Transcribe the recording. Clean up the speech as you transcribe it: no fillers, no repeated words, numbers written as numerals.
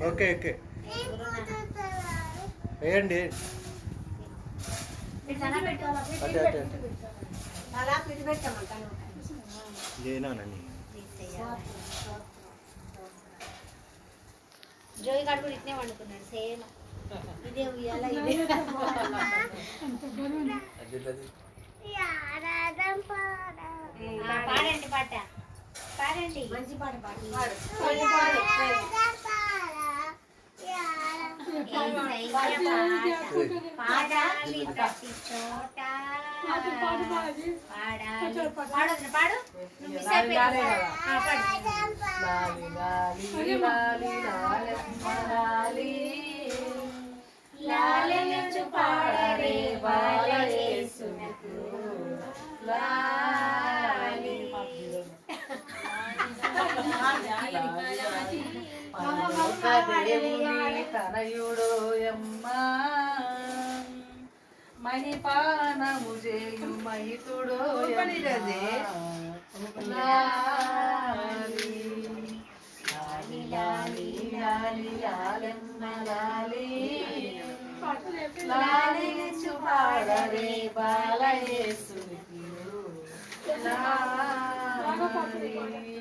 Okay okay వేయండి. జోయి గారు కూడా ఇట్నే వండుకున్నాడు సేమ్ ఇదే ఉయ్యాల పాడండి పాట పాడండి మంచి పాట పాడాలి ప్రతి చోట పాడాలి పాడు లాలించు పాడరే బాలయేసునకు లాలి దేవుని తనయుడోయమ్మా మణిపానము చేయు మహితుడోయమ్మ లాలి లాలి లాలి లాలమ్మ లాలి లాలించు పాడరే బాలయేసునికి లాలి